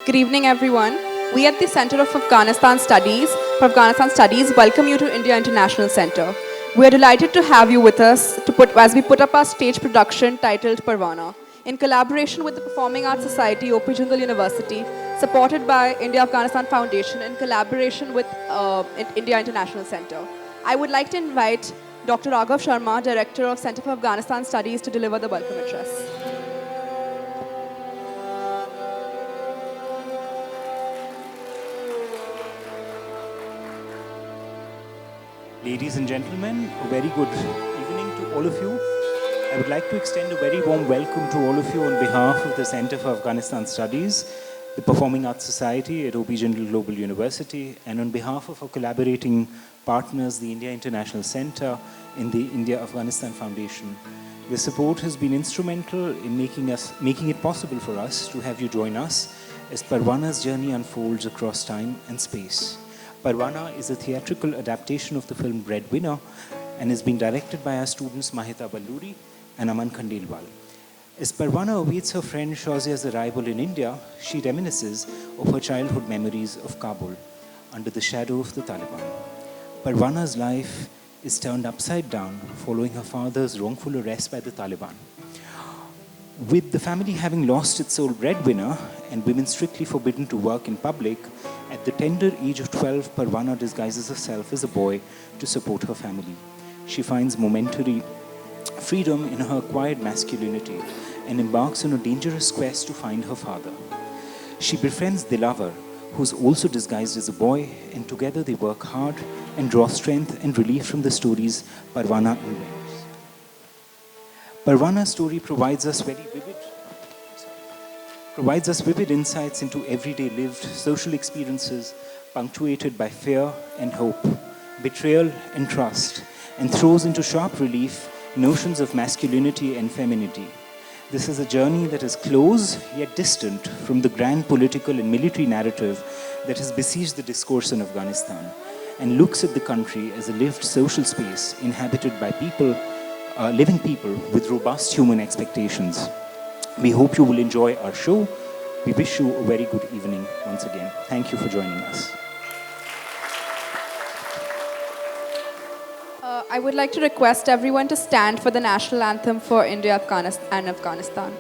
Good evening, everyone. We at the Center of Afghanistan Studies welcome you to India International Center. We are delighted to have you with us as we put up our stage production titled Parwana, in collaboration with the Performing Arts Society, OP Jindal University, supported by India Afghanistan Foundation in collaboration with India International Center. I would like to invite Dr. Raghav Sharma, Director of Center for Afghanistan Studies, to deliver the welcome address. Ladies and gentlemen, a very good evening to all of you. I would like to extend a very warm welcome to all of you on behalf of the Center for Afghanistan Studies, the Performing Arts Society at OP Jindal Global University, and on behalf of our collaborating partners, the India International Center and the India Afghanistan Foundation. Your support has been instrumental in making it possible for us to have you join us as Parwana's journey unfolds across time and space. Parwana is a theatrical adaptation of the film Breadwinner and is being directed by our students Mahita Balluri and Aman Khandelwal. As Parwana awaits her friend Shauzia's arrival in India, she reminisces of her childhood memories of Kabul under the shadow of the Taliban. Parwana's life is turned upside down following her father's wrongful arrest by the Taliban. With the family having lost its sole breadwinner and women strictly forbidden to work in public, at the tender age of 12, Parwana disguises herself as a boy to support her family. She finds momentary freedom in her acquired masculinity and embarks on a dangerous quest to find her father. She befriends Dilavar, who's also disguised as a boy, and together they work hard and draw strength and relief from the stories Parwana invents. Parwana's story provides us vivid insights into everyday lived social experiences punctuated by fear and hope, betrayal and trust, and throws into sharp relief notions of masculinity and femininity. This is a journey that is close yet distant from the grand political and military narrative that has besieged the discourse in Afghanistan, and looks at the country as a lived social space inhabited by living people with robust human expectations. We hope you will enjoy our show. We wish you a very good evening once again. Thank you for joining us. I would like to request everyone to stand for the national anthem for India and Afghanistan.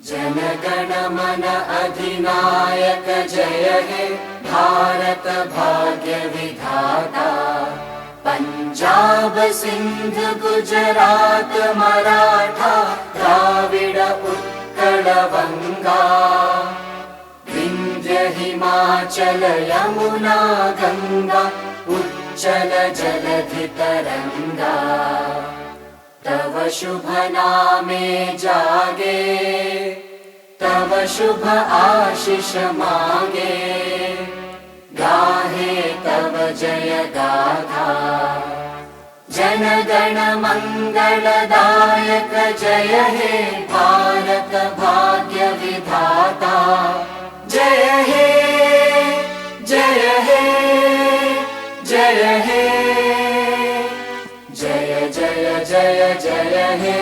Jana Gana Mana Adhinayak Jaya He Bharat Bhagya Vidhata Punjab Sindh Gujarat Maratha Dravida Utkala Vanga Vindhya Himachala Yamuna Ganga Uchala Jaladhi Taranga Tava Shubha Name Jage Tava Shubha Ashish Mange Gahe Tava Jaya Gatha Jana Gana Mangala Dayak Jaya He Bharat Bhagya Vidhata Jaya He Jaya He Jaya He Jaya Jaya Jaya Jaya He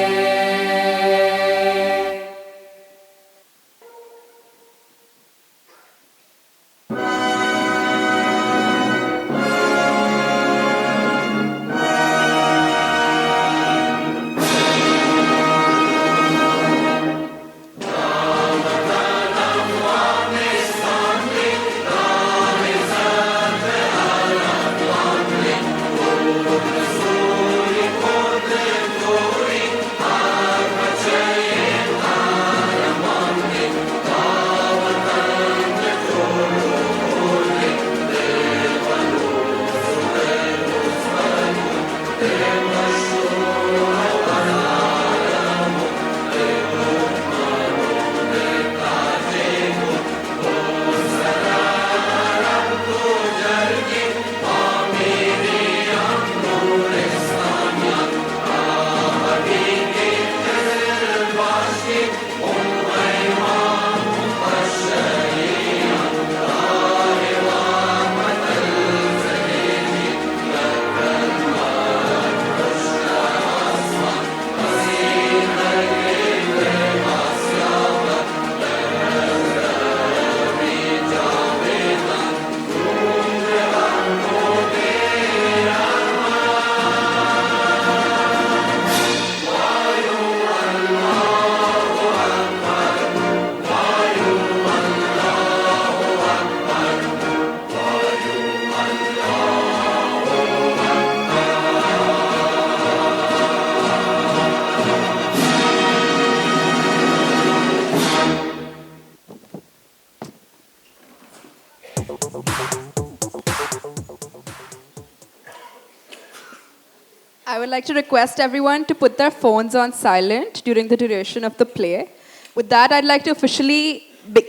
I would like to request everyone to put their phones on silent during the duration of the play. With that, I'd like to officially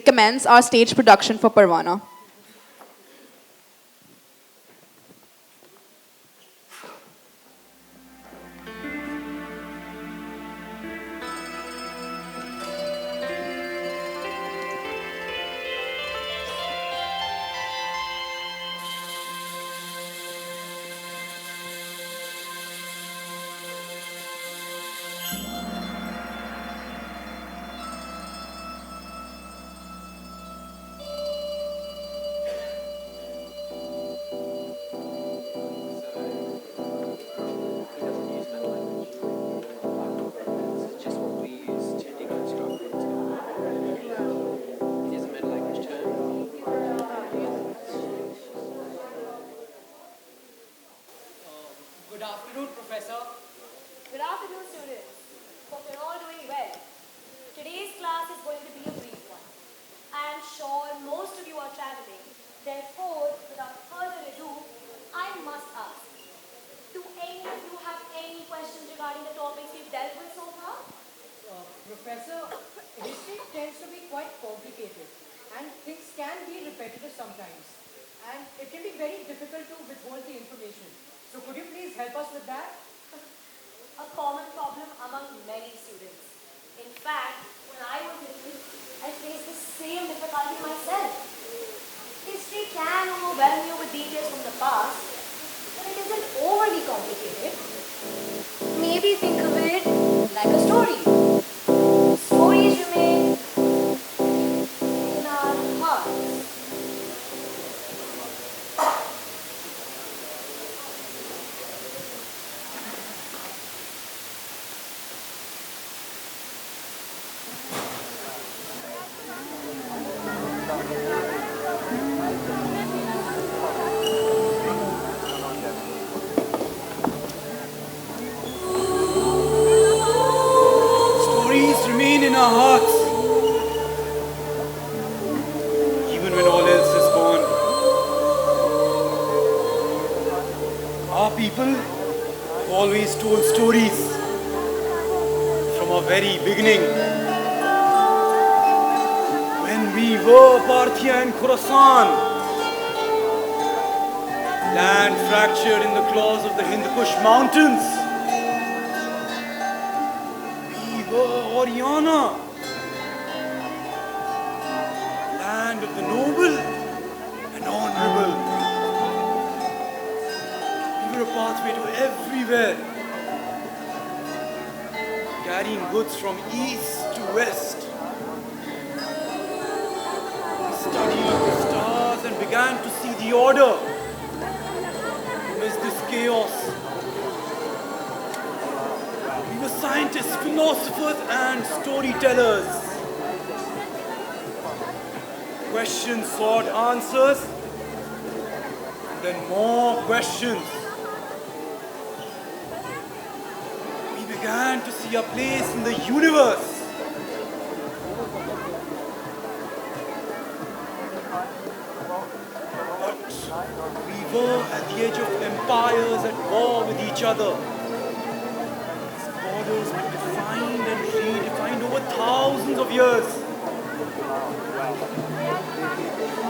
commence our stage production for Parwana. Good afternoon, Professor. Good afternoon, students. Hope you're all doing well. Today's class is going to be a brief one. I am sure most of you are traveling. Therefore, without further ado, I must ask, do any of you have any questions regarding the topics we've dealt with so far? Professor, history tends to be quite complicated and things can be repetitive sometimes. And it can be very difficult to withhold the information. So could you please help us with that? A common problem among many students. In fact, when I was little, I faced the same difficulty myself. History can overwhelm you with details from the past, but it isn't overly complicated. Maybe think of it like a story. Stories remain in our hearts. Stories remain in our hearts, even when all else is gone. Our people have always told stories from our very beginning. When we were Parthia and Khorasan, land fractured in the claws of the Hindu Kush mountains. Haryana, land of the noble and honorable. We were a pathway to everywhere, carrying goods from east to west. We studied the stars and began to see the order amidst this chaos. We were scientists, philosophers, and storytellers. Questions sought answers, then more questions. We began to see a place in the universe. But we were at the edge of empires at war with each other. Borders were defined and redefined over thousands of years.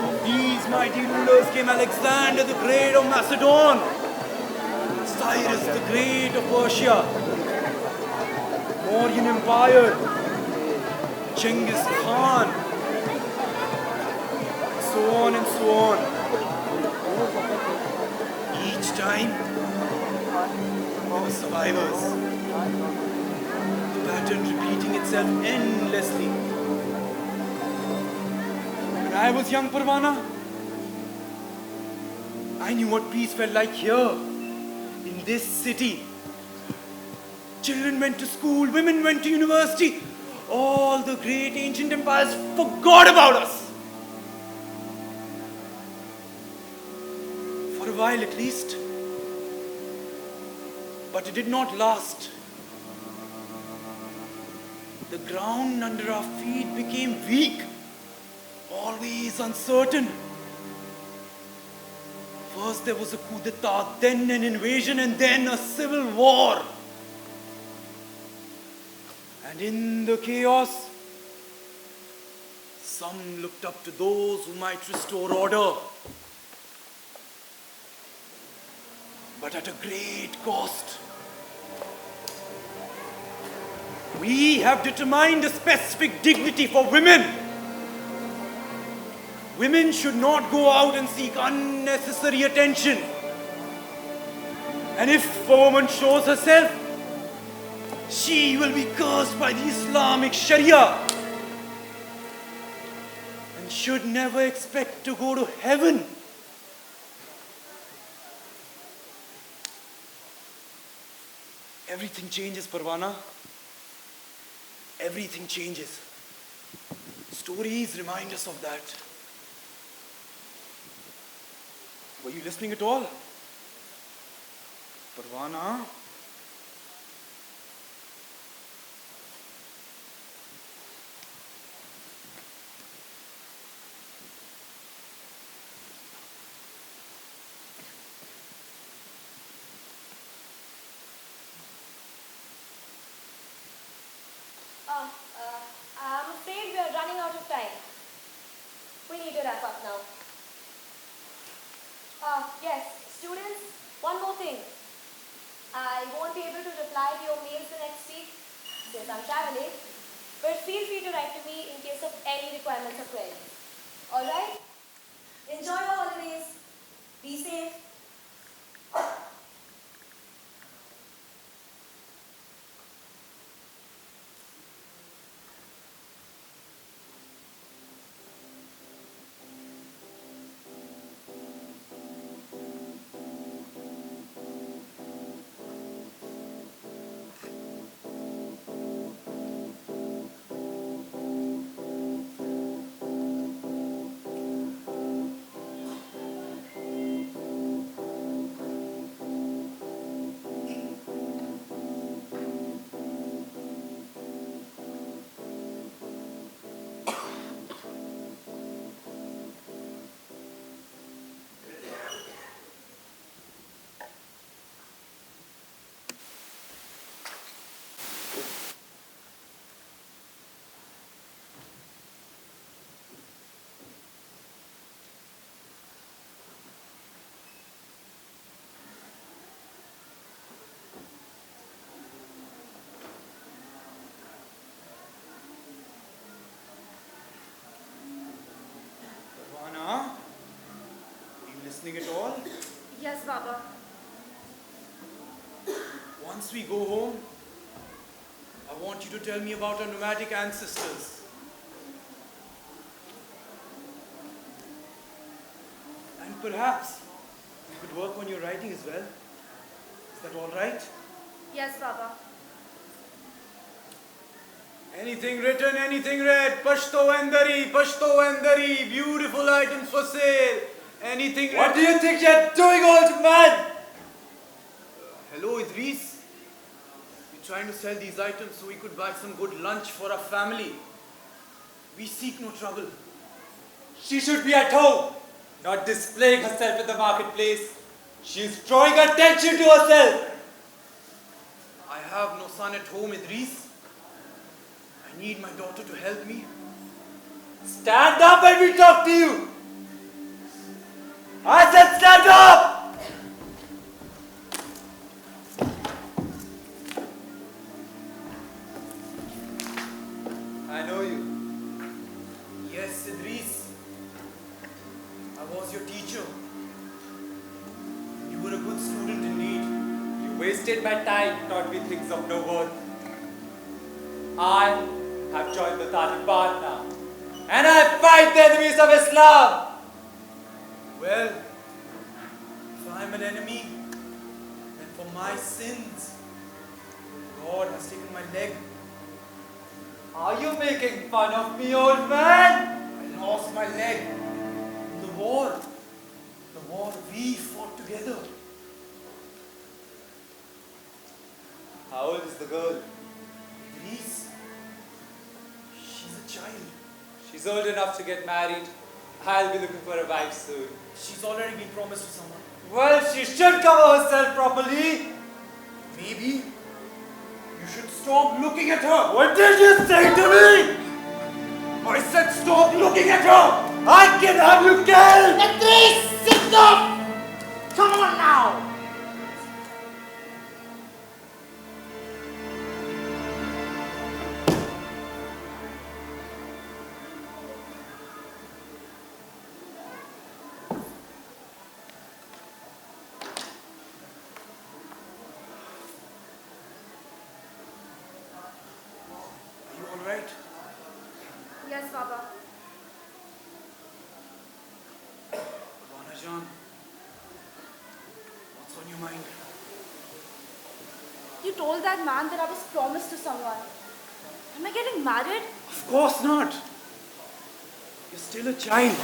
Of these mighty rulers came Alexander the Great of Macedon, Cyrus the Great of Persia, Mauryan Empire, Genghis Khan, so on and so on. Each time, there were survivors. The pattern repeating itself endlessly. When I was young, Parwana, I knew what peace felt like here, in this city. Children went to school, women went to university. All the great ancient empires forgot about us. For a while at least. But it did not last. The ground under our feet became weak, always uncertain. First there was a coup d'etat, then an invasion, and then a civil war. And in the chaos, some looked up to those who might restore order. But at a great cost. We have determined a specific dignity for women. Women should not go out and seek unnecessary attention. And if a woman shows herself, she will be cursed by the Islamic Sharia and should never expect to go to heaven. Everything changes, Parwana. Everything changes. Stories remind us of that. Were you listening at all? Parwana? I'm afraid we are running out of time. We need to wrap up now. Yes, students, one more thing. I won't be able to reply to your mails the next week since I'm traveling, but feel free to write to me in case of any requirements or queries. Alright? Enjoy your holidays. Be safe. Listening at all? Yes, Baba. Once we go home, I want you to tell me about our nomadic ancestors. And perhaps you could work on your writing as well. Is that all right? Yes, Baba. Anything written, anything read. Pashto and Dari, beautiful items for sale. Anything. What do you think you're doing, old man? Hello, Idris. We're trying to sell these items so we could buy some good lunch for our family. We seek no trouble. She should be at home, not displaying herself in the marketplace. She's drawing attention to herself. I have no son at home, Idris. I need my daughter to help me. Stand up when we talk to you. I said stand up! I know you. Yes, Idris. I was your teacher. You were a good student indeed. You wasted my time, taught me things of no worth. I have joined the Taliban now, and I fight the enemies of Islam. Well, if I'm an enemy, then for my sins, God has taken my leg. Are you making fun of me, old man? I lost my leg in the war. The war we fought together. How old is the girl? Idris, she's a child. She's old enough to get married I'll be looking for a wife soon. She's already been promised to someone. Well, she should cover herself properly. Maybe you should stop looking at her. What did you say to me? I said stop looking at her. I can have you killed! At least sit up. Come on now. Are you all right? Yes, Baba. Parwana Jan, what's on your mind? You told that man that I was promised to someone. Am I getting married? Of course not. You're still a child.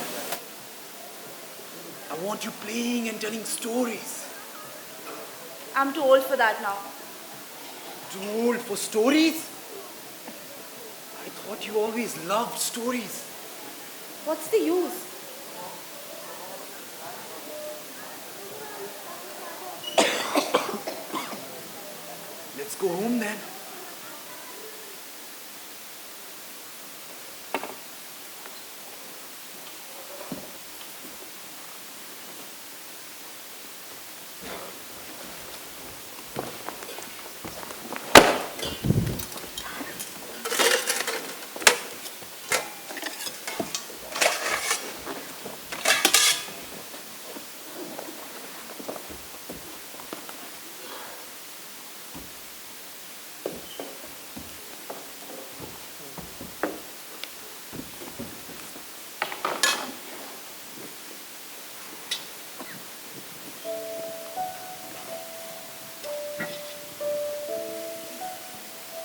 I want you playing and telling stories. I'm too old for that now. Too old for stories? I thought you always loved stories. What's the use? Let's go home then.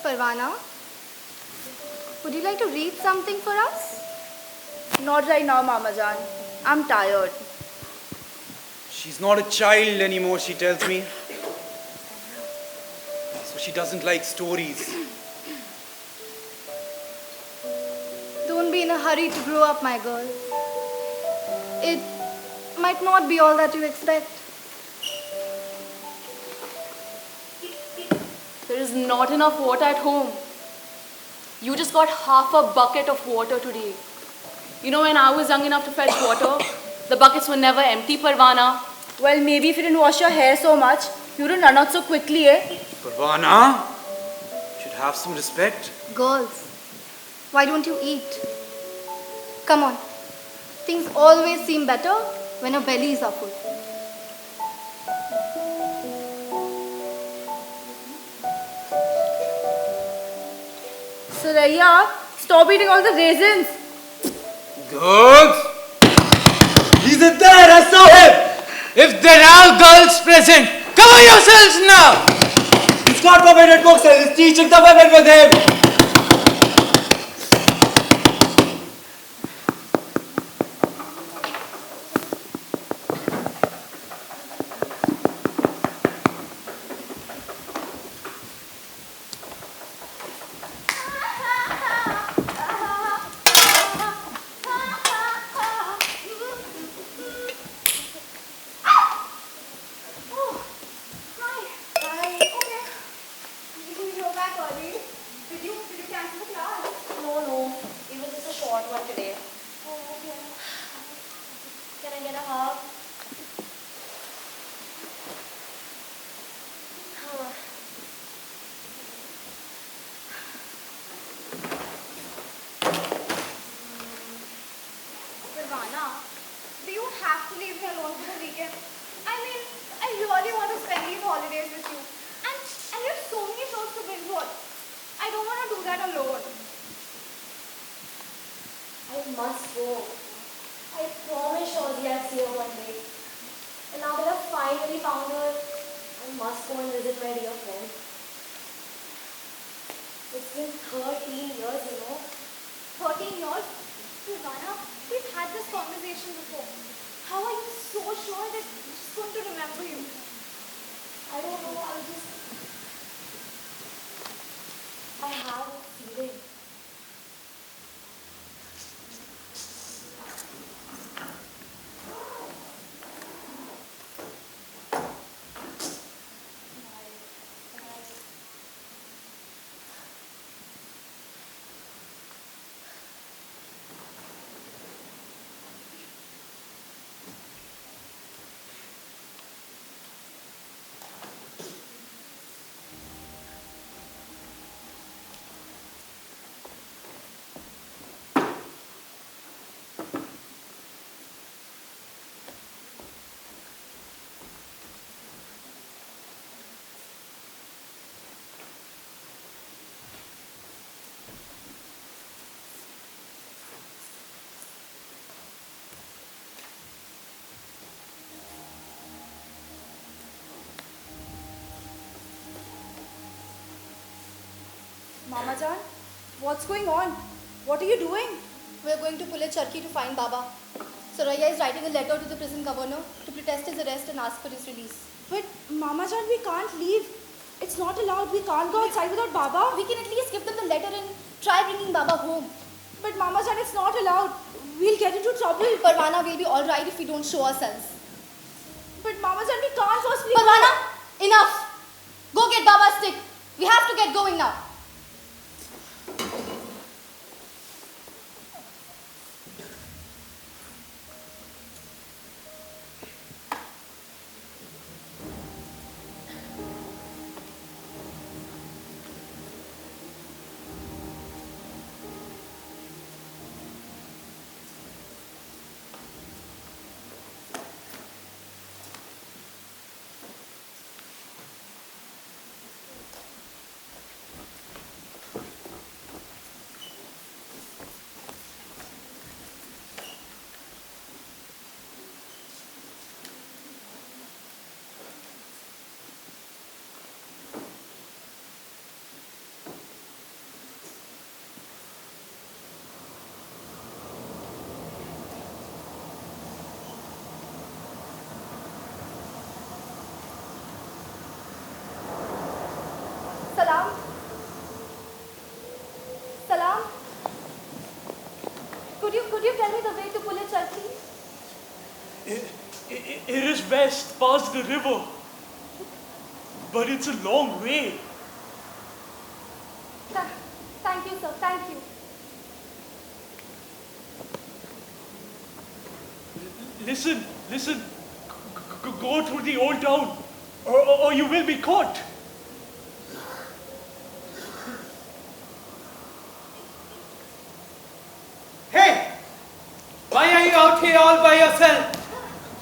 Parwana, would you like to read something for us? Not right now, Mama Jan. I'm tired. She's not a child anymore, she tells me. So she doesn't like stories. Don't be in a hurry to grow up, my girl. It might not be all that you expect. There is not enough water at home. You just got half a bucket of water today. You know, when I was young enough to fetch water, the buckets were never empty, Parwana. Well, maybe if you didn't wash your hair so much, you wouldn't run out so quickly, eh? Parwana, you should have some respect. Girls, why don't you eat? Come on. Things always seem better when our bellies are full. Suraya, stop eating all the raisins. Girls! He's in there, I saw him! If there are girls present, cover yourselves now! He's got forbidden books and he's teaching the women with him! Do you have to leave me alone for the weekend? I mean, I really want to spend these holidays with you. And you have so many shows to binge watch. I don't want to do that alone. I must go. I promise Shorty I'll see her one day. And now that I've finally found her, I must go and visit my dear friend. It's been 13 years, you know. 13 years? Parwana, we've had this conversation before. How are you so sure that she's going to remember you? I don't know, I have a feeling. Mama Jan, what's going on? What are you doing? We're going to pull a charki to find Baba. Soraya is writing a letter to the prison governor to protest his arrest and ask for his release. But Mama Jan, we can't leave. It's not allowed. We can't go outside without Baba. We can at least give them the letter and try bringing Baba home. But Mama Jan, it's not allowed. We'll get into trouble. Parwana will be all right if we don't show ourselves. But Mama Jan, we can't possibly. Parwana, enough. Go get Baba's stick. We have to get going now. Salam. Salam. Could you tell me the way to pull a charki? It is west, past the river. But it's a long way. Thank you, sir. Thank you. Listen. Go through the old town, or you will be caught. Hey! Why are you out here all by yourself?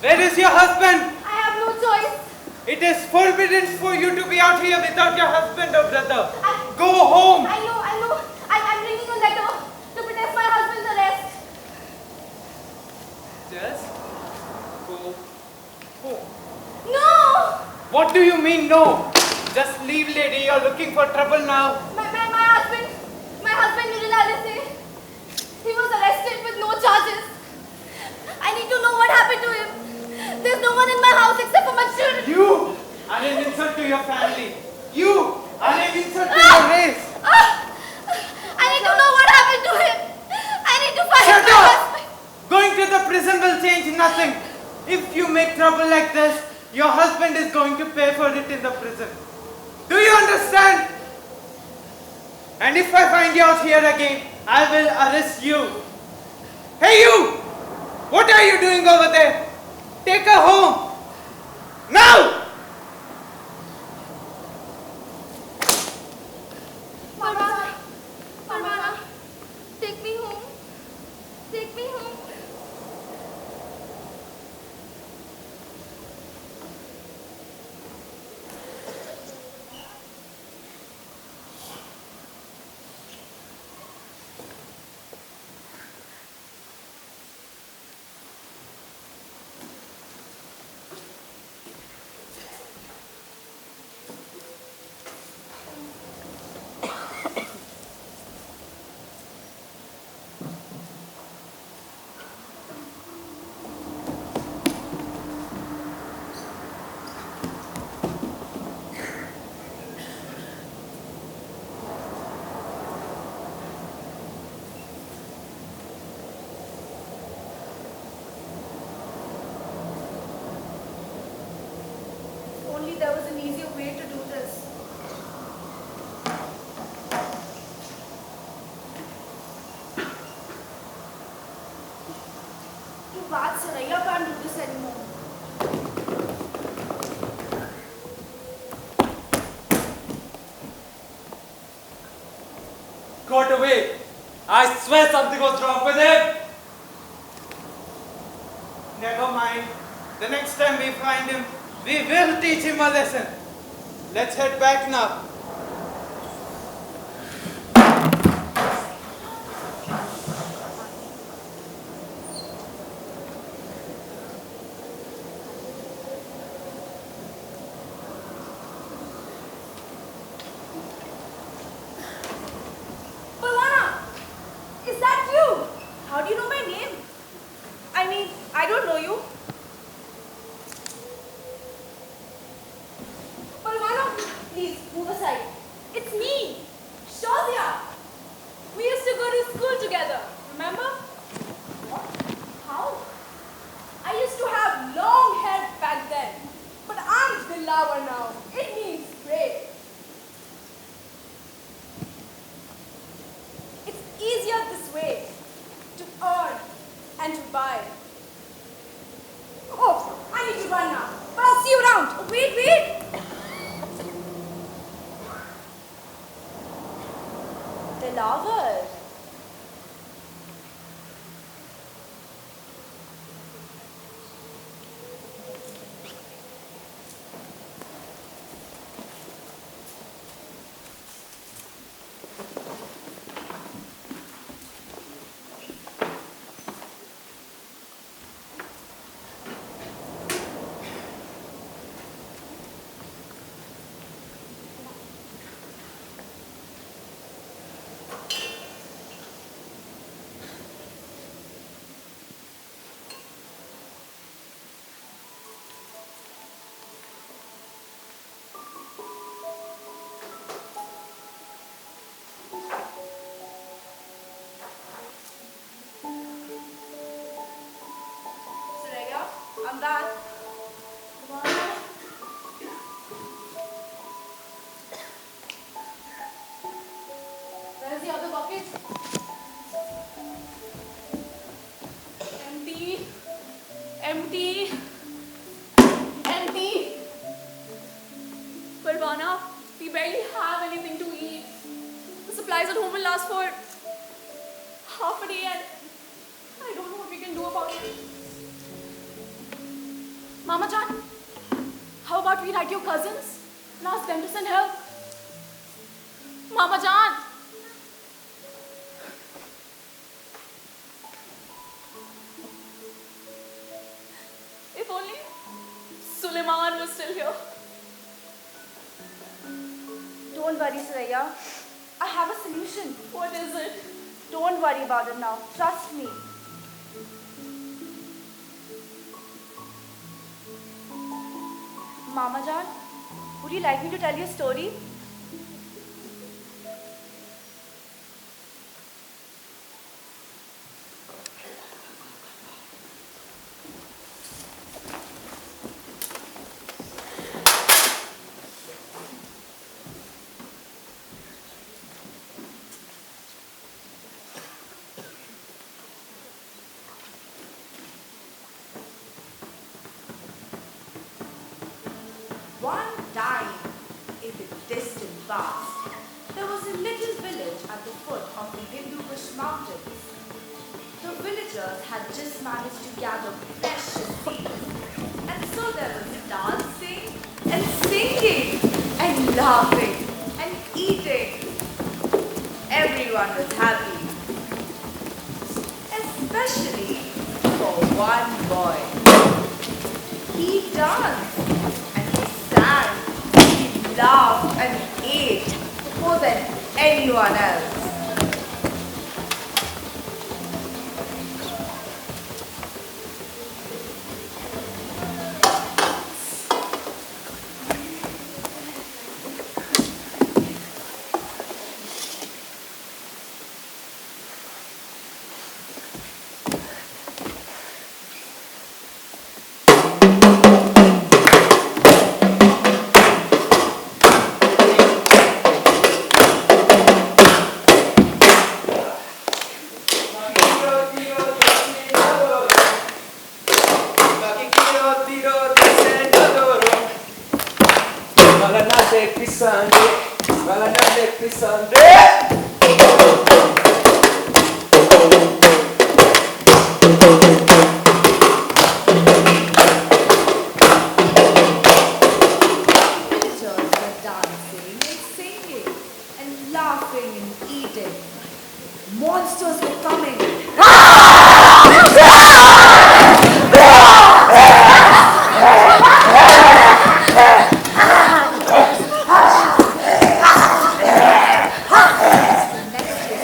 Where is your husband? I have no choice. It is forbidden for you to be out here without your husband or brother. Go home! I know. I'm bringing a letter to protest my husband's arrest. Just go home. No! What do you mean no? Just leave, lady. You're looking for trouble now. My husband, Nurulal, he was arrested with no charges. I need to know what happened to him. There's no one in my house except for my children. You are an insult to your family. You are an insult to your race. I need to know what happened to him. I need to find Shut my up! husband. Going to the prison will change nothing. If you make trouble like this, your husband is going to pay for it in the prison. Do you understand? And if I find you out here again, I will arrest you. Hey you! What are you doing over there? Take her home. Now! Parwana, take me home. Take me home. Only there was an easier way to do this. Too bad, Saraya can't do this anymore. Got away. I swear something was wrong with him. Never mind. The next time we find him, we will teach him a lesson. Let's head back now. I don't know you. Parwana, please move aside. It's me, Shazia. We used to go to school together, remember? What? How? I used to have long hair back then, but I'm Dilaver now. It means brave. It's easier this way to earn and to buy. Oh, I need to run now, but I'll see you around. Wait, wait. Dilaver. Suraya, I'm back. Where's the other bucket? Empty. Empty. Empty. Parwana, we barely have anything to eat. The supplies at home will last for half a day and I don't know what we can do about it. Mama Jan, how about we write your cousins and ask them to send help? Mama Jan. If only Suleiman was still here. Don't worry, Suraya. I have a solution. What is it? Don't worry about it now. Trust me. Mama Jan, would you like me to tell you a story? One time, in the distant past, there was a little village at the foot of the Hindu Kush mountains. The villagers had just managed to gather precious seeds, and so there was dancing and singing and laughing and eating. Everyone was happy, especially for one boy. He danced and he sang, he laughed and ate more than anyone else. Villagers were dancing and singing and laughing and eating. Monsters were coming. The next day,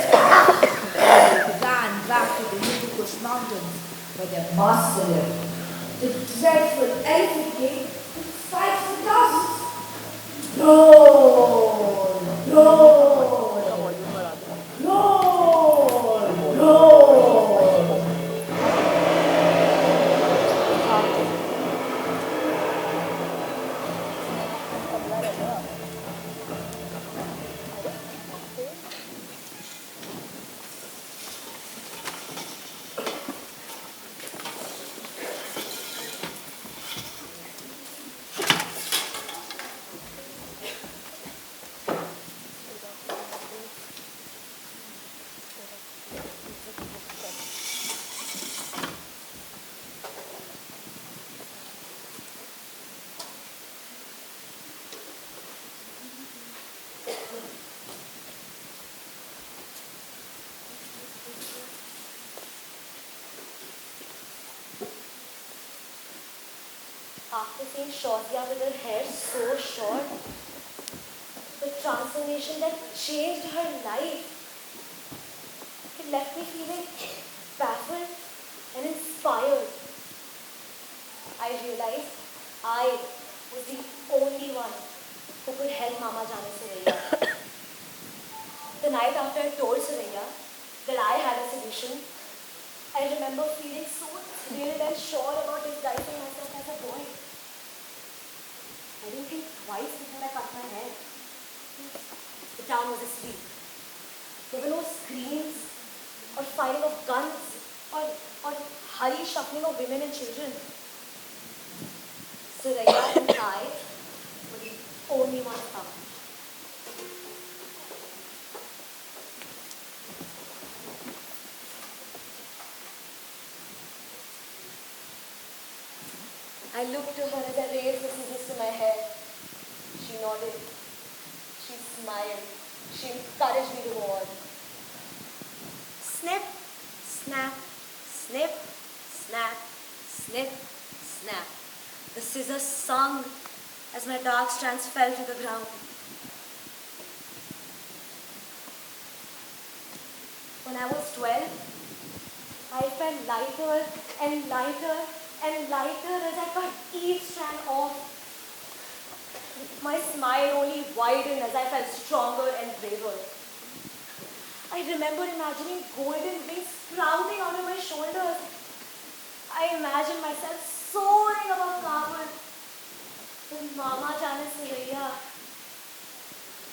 they ran back to the Hindu Kush mountains where them. The dreadful elephant king who spikes the dust. Roar, roar, roar, roar. After seeing Shazia with her hair so short, the transformation that changed her life, it left me feeling baffled and inspired. I realized I was the only one who could help Mama Jane Suraya. The night after I told Suraya that I had a solution, I remember feeling so thrilled and sure about disguising myself as a boy. I didn't think twice before I cut my hair. The town was asleep. There were no screams or firing of guns or hurry shuffling of women and children. Suraya and I were the only ones up. I looked to her as I raised the scissors to my hair. She nodded. She smiled. She encouraged me to go on. Snip, snap, snip, snap, snip, snap. The scissors sung as my dark strands fell to the ground. When I was 12, I felt lighter and lighter and lighter as I cut each strand off. My smile only widened as I felt stronger and braver. I remember imagining golden wings sprouting out of my shoulders. I imagined myself soaring above Kabul. When Mama Jane Suraya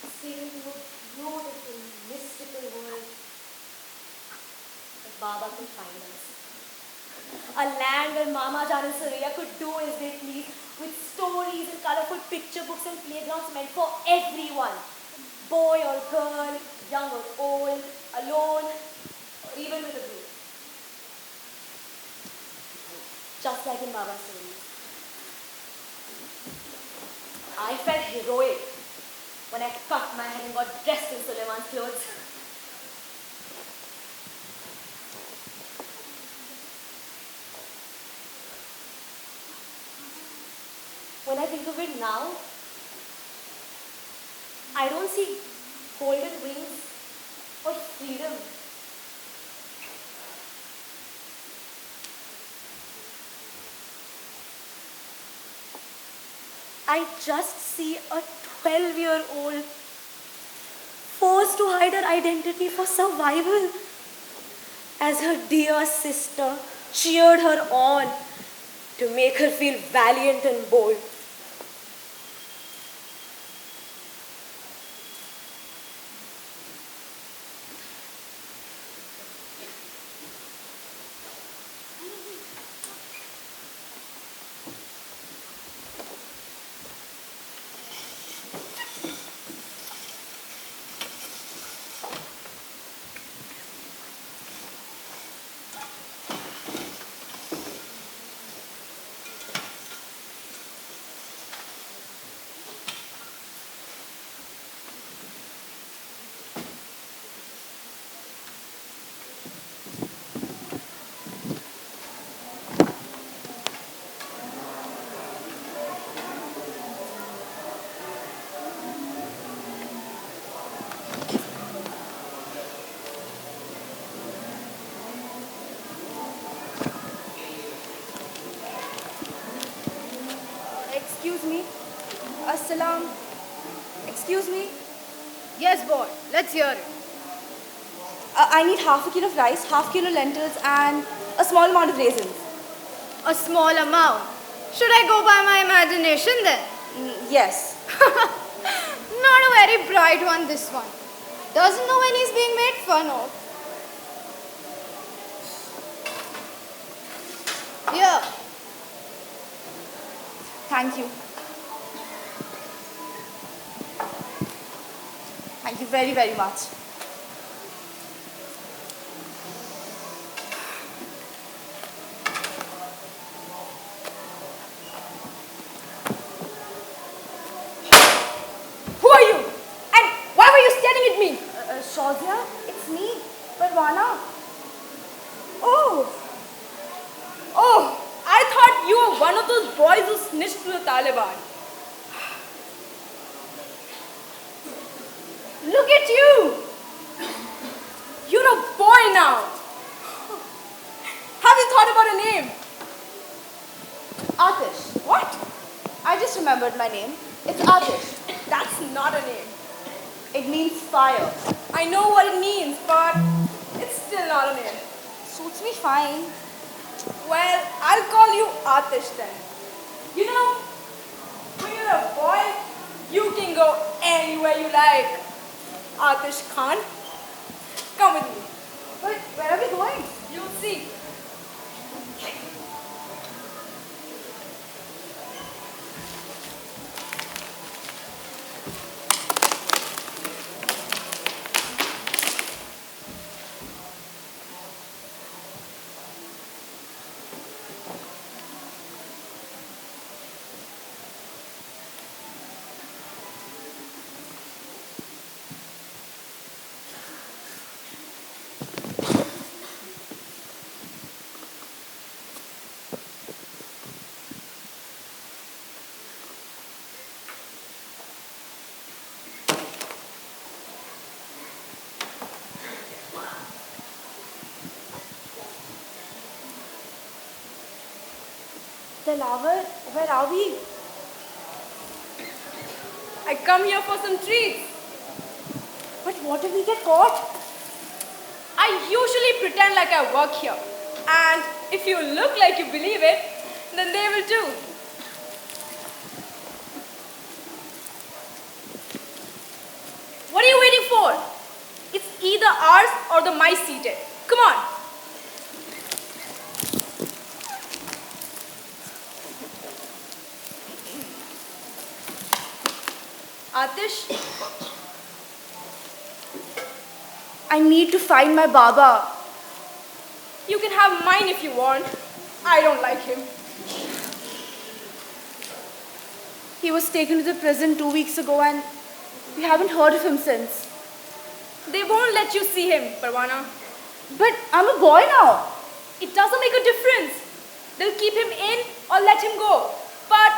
speaking to a beautiful, mystical world that Baba could find us. A land where Mama Jane Suraya could do as they please, with stories and colorful picture books and playgrounds meant for everyone. Boy or girl, young or old, alone, or even with a group. Just like in Baba's stories. I felt heroic when I cut my hair and got dressed in Suleiman's clothes. When I think of it now, I don't see golden wings or freedom. I just see a 12-year-old forced to hide her identity for survival as her dear sister cheered her on to make her feel valiant and bold. Excuse me. Assalam. Excuse me. Yes, boy. Let's hear it. I need half a kilo of rice, half kilo lentils, and a small amount of raisins. A small amount. Should I go by my imagination then? Yes. Not a very bright one, this one. Doesn't know when he's being made fun of. Here. Thank you. Thank you very, very much. Who are you? And why were you staring at me? Shazia, it's me, Parwana. Oh, I thought you were one of those boys who snitched to the Taliban. Look at you. You're a boy now. Have you thought about a name? Atish. What? I just remembered my name. It's Atish. That's not a name. It means fire. I know what it means, but it's still not a name. Suits me fine. Well, I'll call you Atish then. You know, when you're a boy, you can go anywhere you like. Atish Khan, come with me. But where are we going? You'll see. Delaware, where are we? I come here for some treats. But what if we get caught? I usually pretend like I work here. And if you look like you believe it, then they will too. What are you waiting for? It's either ours or the mice seated. Come on. Atish, I need to find my Baba. you can have mine if you want. I don't like him. He was taken to the prison 2 weeks ago and we haven't heard of him since. They won't let you see him, Parwana. But I'm a boy now. It doesn't make a difference. They'll keep him in or let him go. But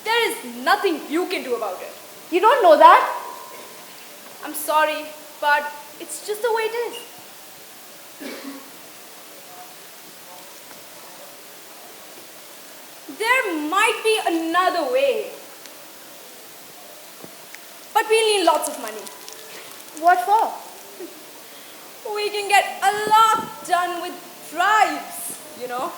there is nothing you can do about it. You don't know that? I'm sorry, but it's just the way it is. There might be another way. But we'll need lots of money. What for? We can get a lot done with bribes, you know.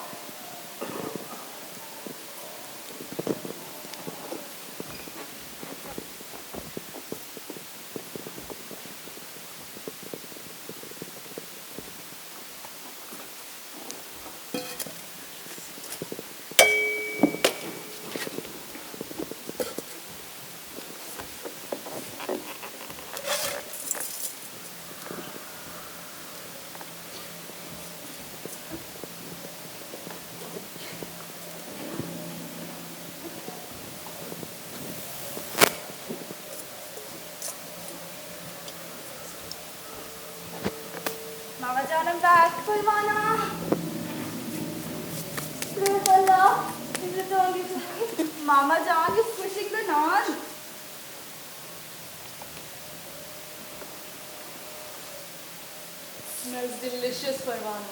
Mama Jan, I'm back. Parwana. Praise Allah. He's returned you to Mama Jan, you're squishing the naan. Smells delicious, Parwana.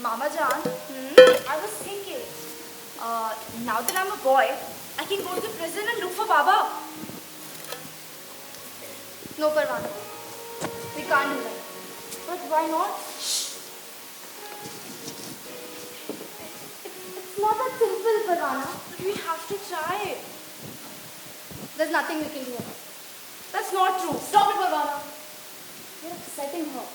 Mama Jan, I was thinking, now that I'm a boy, I can go to prison and look for Baba. No, Parwana. We can't do that. But why not? It's not that simple, Parwana. But we have to try. There's nothing we can do. That's not true. Stop it, Parwana. You're upsetting her.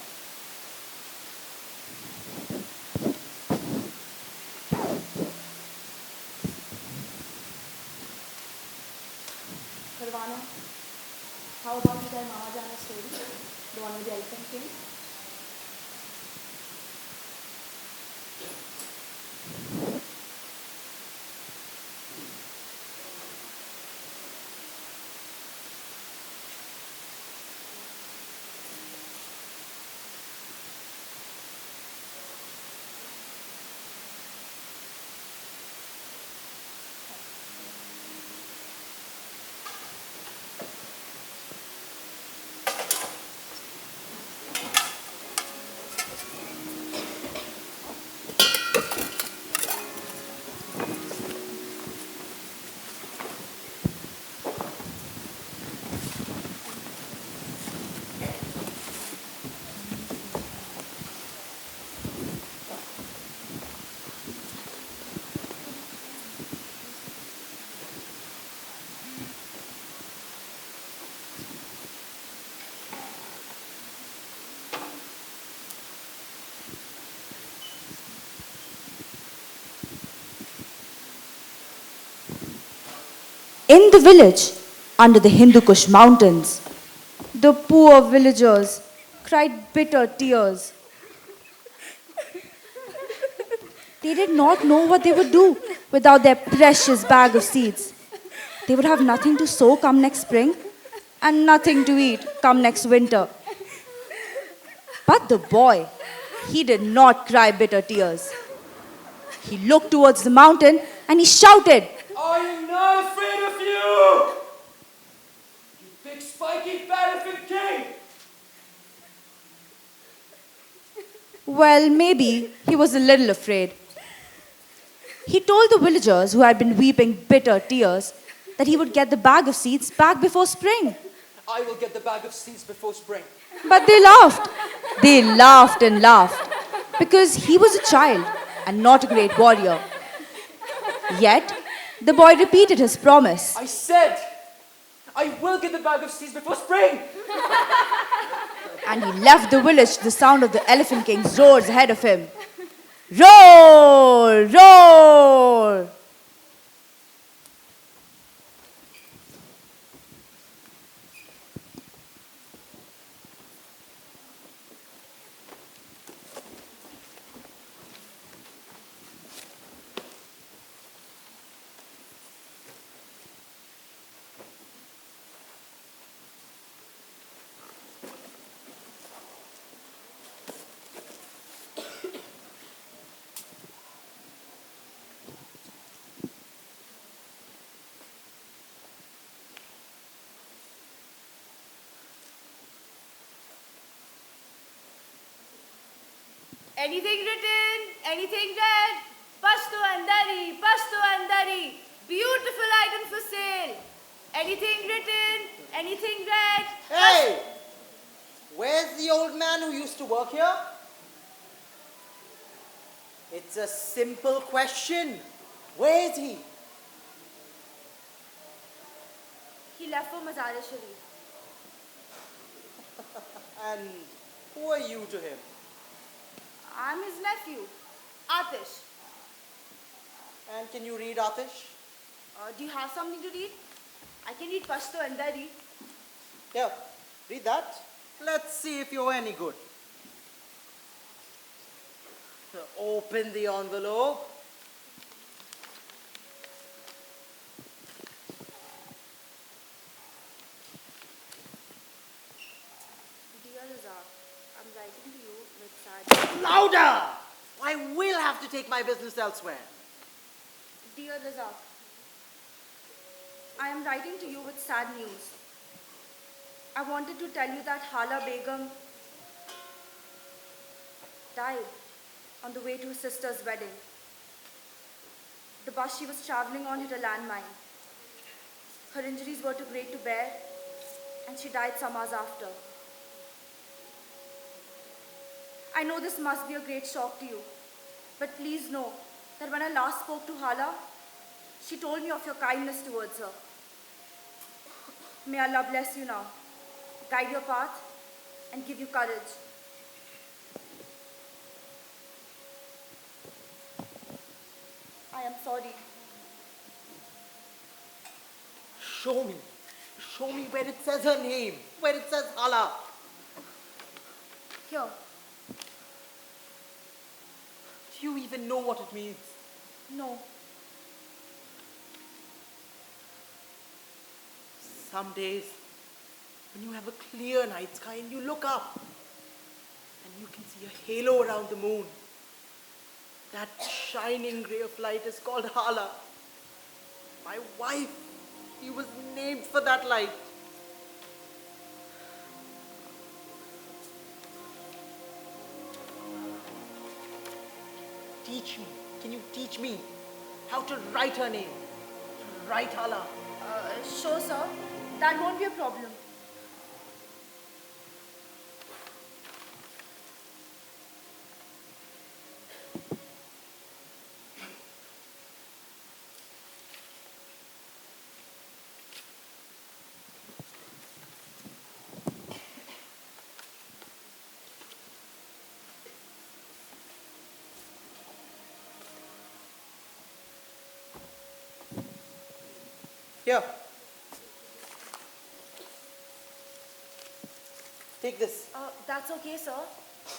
Parwana, how about you tell Mama Jan a story? The one with the elephant king? In the village, under the Hindu Kush mountains, the poor villagers cried bitter tears. They did not know what they would do without their precious bag of seeds. They would have nothing to sow come next spring and nothing to eat come next winter. But the boy, he did not cry bitter tears. He looked towards the mountain and he shouted, I am not afraid of you! You big spiky battlefield king! Well, maybe he was a little afraid. He told the villagers who had been weeping bitter tears that he would get the bag of seeds back before spring. I will get the bag of seeds before spring. But they laughed. They laughed and laughed because he was a child and not a great warrior. Yet, the boy repeated his promise. I said, I will get the bag of seeds before spring! And he left the village to the sound of the Elephant King's roars ahead of him. Roar! Roar! Anything written, anything read, Pashto and Dari, beautiful items for sale. Anything written, anything read. Hey! Where's the old man who used to work here? It's a simple question. Where is he? He left for Mazar-e-Sharif. And who are you to him? I'm his nephew, Atish. And can you read Atish? Do you have something to read? I can read Pashto and Dari. Yeah, read that. Let's see if you're any good. Open the envelope. Dear Razak, I'm writing to you with sad... Louder! I will have to take my business elsewhere. Dear Razak, I am writing to you with sad news. I wanted to tell you that Hala Begum died. on the way to her sister's wedding. The bus she was traveling on hit a landmine. Her injuries were too great to bear, and she died some hours after. I know this must be a great shock to you, but please know that when I last spoke to Hala, she told me of your kindness towards her. May Allah bless you now, guide your path, and give you courage. I am sorry. Show me. Show me where it says her name. Where it says Hala. Here. Do you even know what it means? No. Some days, when you have a clear night sky and you look up, and you can see a halo around the moon, that shining ray of light is called Hala. My wife, she was named for that light. Teach me. Can you teach me how to write her name? Write Hala. Sure, sir. That won't be a problem. Here. Take this. That's okay, sir.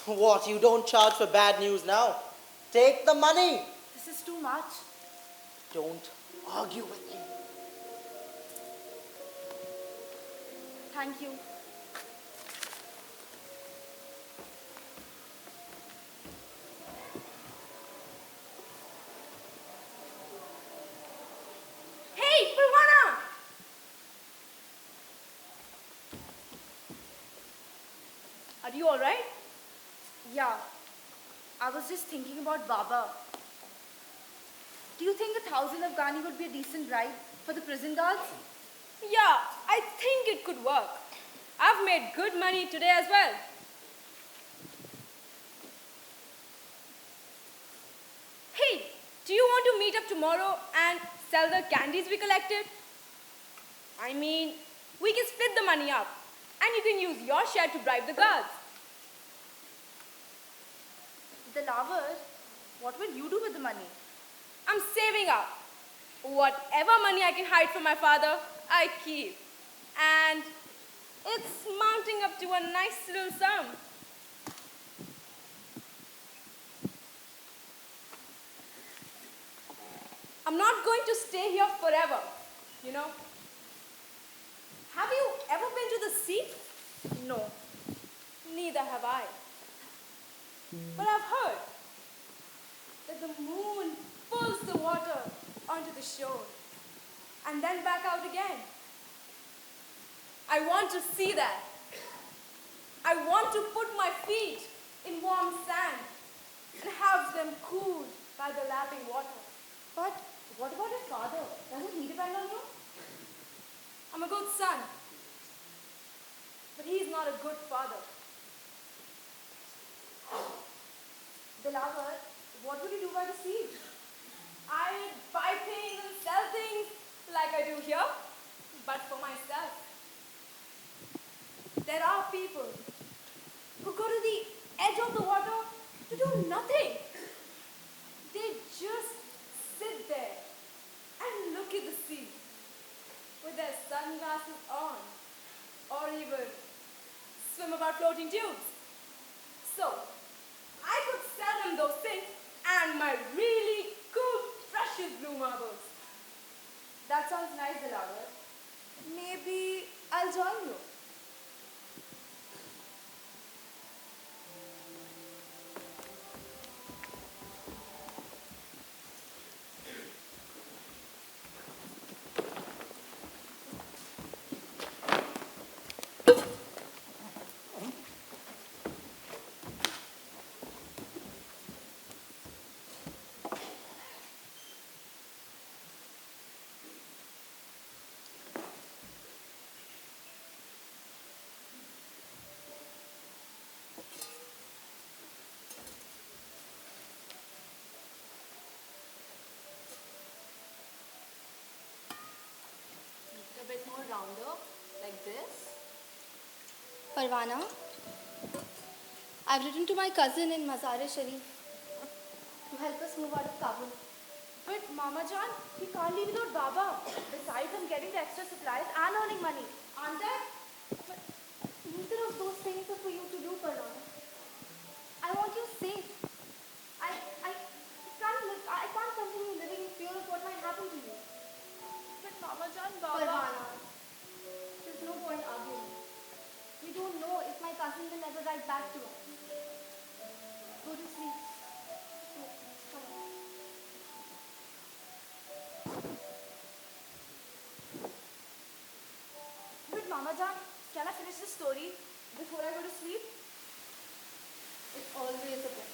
What? You don't charge for bad news now? Take the money. This is too much. Don't argue with me. Thank you. Hey, Parwana! Are you alright? Yeah. I was just thinking about Baba. Do you think 1,000 Afghani would be a decent bribe for the prison guards? Yeah, I think it could work. I've made good money today as well. Hey, do you want to meet up tomorrow and sell the candies we collected? I mean, we can split the money up and you can use your share to bribe the guards. Dilawar, what will you do with the money? I'm saving up. Whatever money I can hide from my father, I keep. And it's mounting up to a nice little sum. I'm not going to stay here forever, you know. Have you ever been to the sea? No. Neither have I. But I've heard that the moon pulls the water onto the shore and then back out again. I want to see that. I want to put my feet in warm sand and have them cooled by the lapping water. But what about your father? Doesn't he depend on you? I'm a good son, but he's not a good father. Dilawar, what would you do by the sea? I buy things and sell things like I do here, but for myself. There are people who go to the edge of the water to do nothing. They just sit there and look at the sea with their sunglasses on, or even swim about floating tubes. So, I could sell them those things and my really cool, precious blue marbles. That sounds nice, Dilawar. Maybe I'll join you. Parwana, I've written to my cousin in Mazar-e-Sharif to help us move out of Kabul. But Mama Jan, we can't leave without Baba. Besides, I'm getting the extra supplies and earning money. Aren't there? But neither of those things are for you to do, Parwana. I want you safe. I can't continue living in fear of what might happen to you. But Mama Jan, Baba... Parwana, there's no point arguing. We don't know if my cousin will ever write back to us. Go to sleep. Go. Come on. But Mama Jan, can I finish the story before I go to sleep? It's always a pleasure.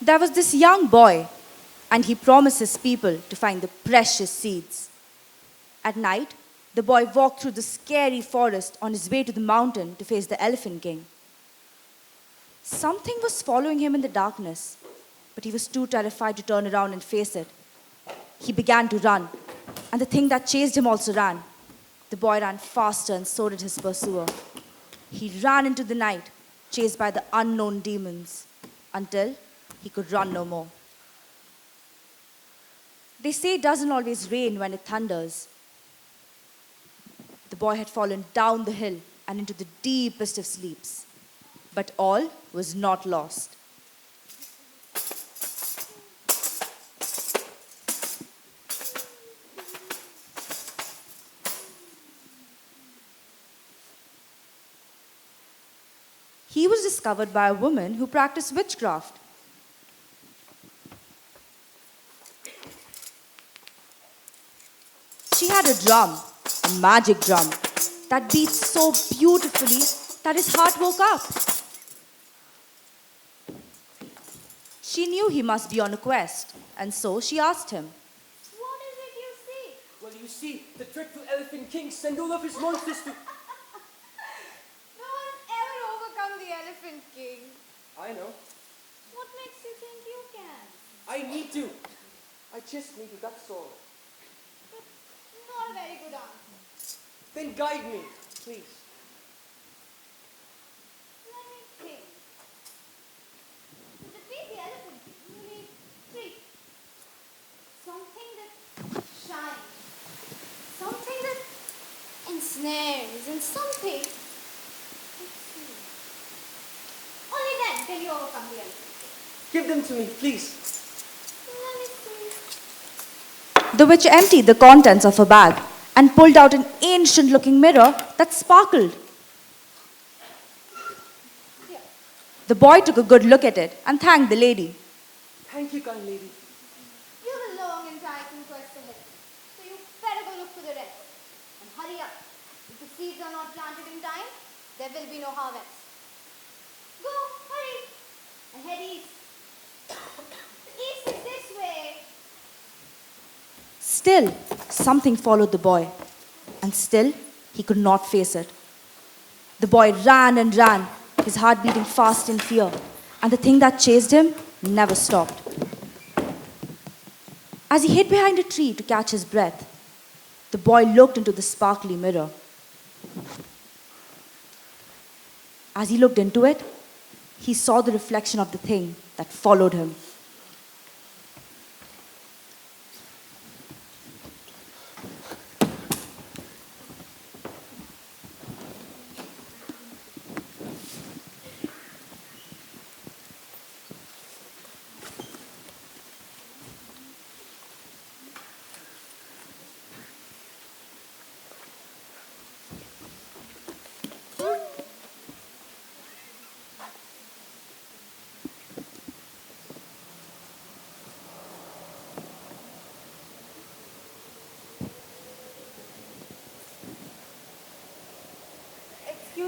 There was this young boy, and he promised his people to find the precious seeds. At night, the boy walked through the scary forest on his way to the mountain to face the Elephant King. Something was following him in the darkness, but he was too terrified to turn around and face it. He began to run, and the thing that chased him also ran. The boy ran faster, and so did his pursuer. He ran into the night, chased by the unknown demons, until he could run no more. They say it doesn't always rain when it thunders. The boy had fallen down the hill and into the deepest of sleeps. But all was not lost. He was discovered by a woman who practiced witchcraft. She had a drum, a magic drum, that beat so beautifully that his heart woke up. She knew he must be on a quest, and so she asked him. What is it you see? Well, you see, the dreadful Elephant King sent all of his monsters to... No one's ever overcome the Elephant King. I know. What makes you think you can? I need to. I just need to, that's all. Not a very good answer. Then guide me, please. Let me think. To defeat the Elephant King, you need three. Something that shines. Something that ensnares. And something... Let's see. Only then can you overcome the Elephant King. Give them to me, please. Let me see. The witch emptied the contents of her bag and pulled out an ancient-looking mirror that sparkled. Here. The boy took a good look at it and thanked the lady. Thank you, kind lady. You have a long and tiresome quest ahead. So you better go look for the rest. And hurry up. If the seeds are not planted in time, there will be no harvest. Go, hurry. And head east. East is this way. Still, something followed the boy, and still he could not face it. The boy ran and ran, his heart beating fast in fear, and the thing that chased him never stopped. As he hid behind a tree to catch his breath, the boy looked into the sparkly mirror. As he looked into it, he saw the reflection of the thing that followed him.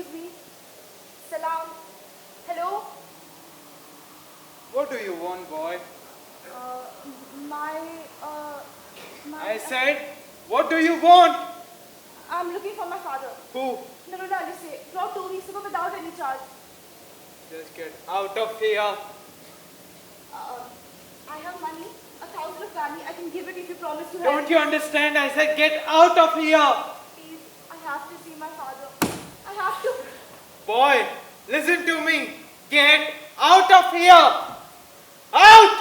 Excuse me. Salam. Hello. What do you want, boy? My. I said, what do you want? I'm looking for my father. Who? Narula Alise. Brought 2 weeks ago without any charge. Just get out of here. I have money. 1,000 Afghani. I can give it if you promise to help. Don't you understand? I said, get out of here. Please, I have to see my father. I have to. Boy, listen to me. Get out of here. Out!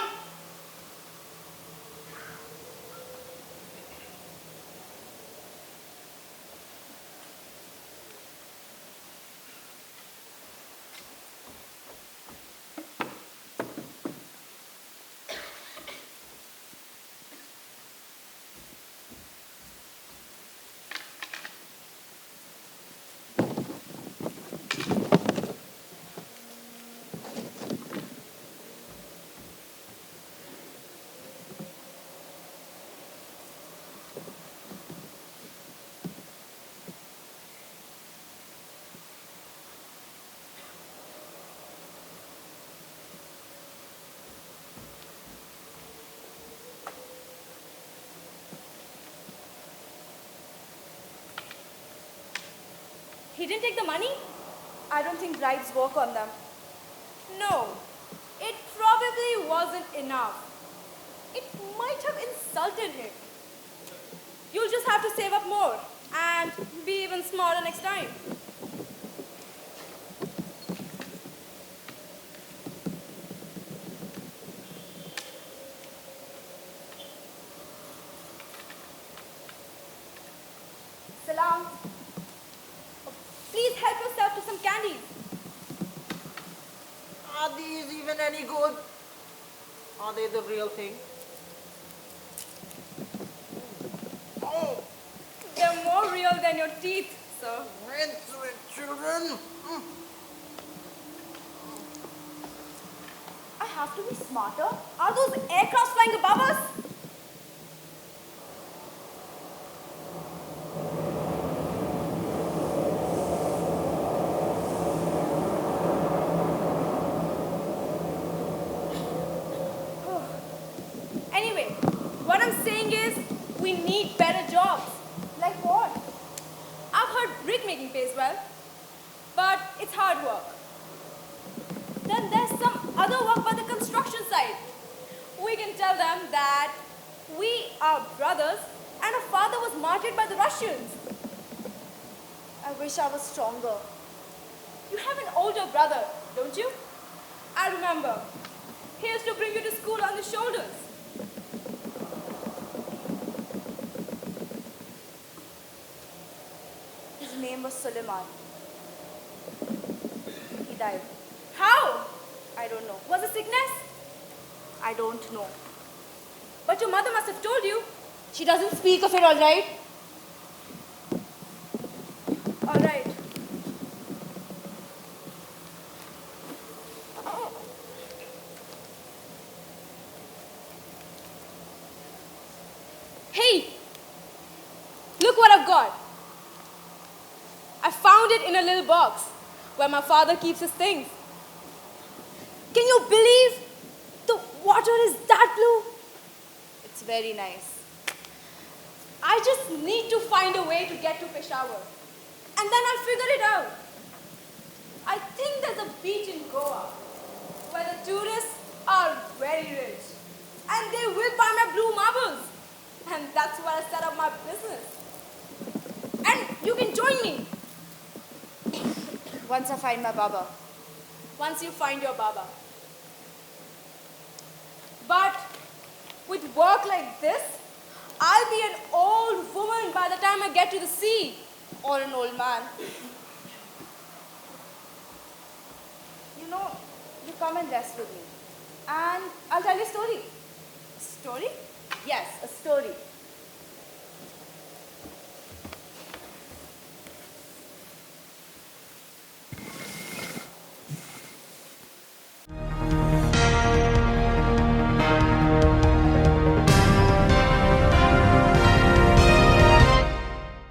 He didn't take the money? I don't think bribes work on them. No, it probably wasn't enough. It might have insulted him. You'll just have to save up more and be even smarter next time. Salam. Please help yourself to some candies. Are these even any good? Are they the real thing? Oh, They're more real than your teeth, sir. rinse with children. I have to be smarter. Are those aircraft flying above us? Anyway, what I'm saying is we need better jobs. Like what? I've heard brick making pays well, but it's hard work. Then there's some other work by the construction site. We can tell them that we are brothers and our father was martyred by the Russians. I wish I was stronger. You have an older brother, don't you? I remember. He used to bring you to school on his shoulders. His name was Suleiman. He died. How? I don't know. Was it sickness? I don't know. But your mother must have told you. She doesn't speak of it, all right? All right. Hey! Look what I've got. I found it in a little box where my father keeps his things. Can you believe the water is that blue? It's very nice. I just need to find a way to get to Peshawar. And then I'll figure it out. I think there's a beach in Goa where the tourists are very rich. And they will buy my blue marbles. And that's where I set up my business. And you can join me. Once I find my Baba. Once you find your Baba. But with work like this, I'll be an old woman by the time I get to the sea. Or an old man. You know, you come and rest with me. And I'll tell you a story. Story? Yes, a story.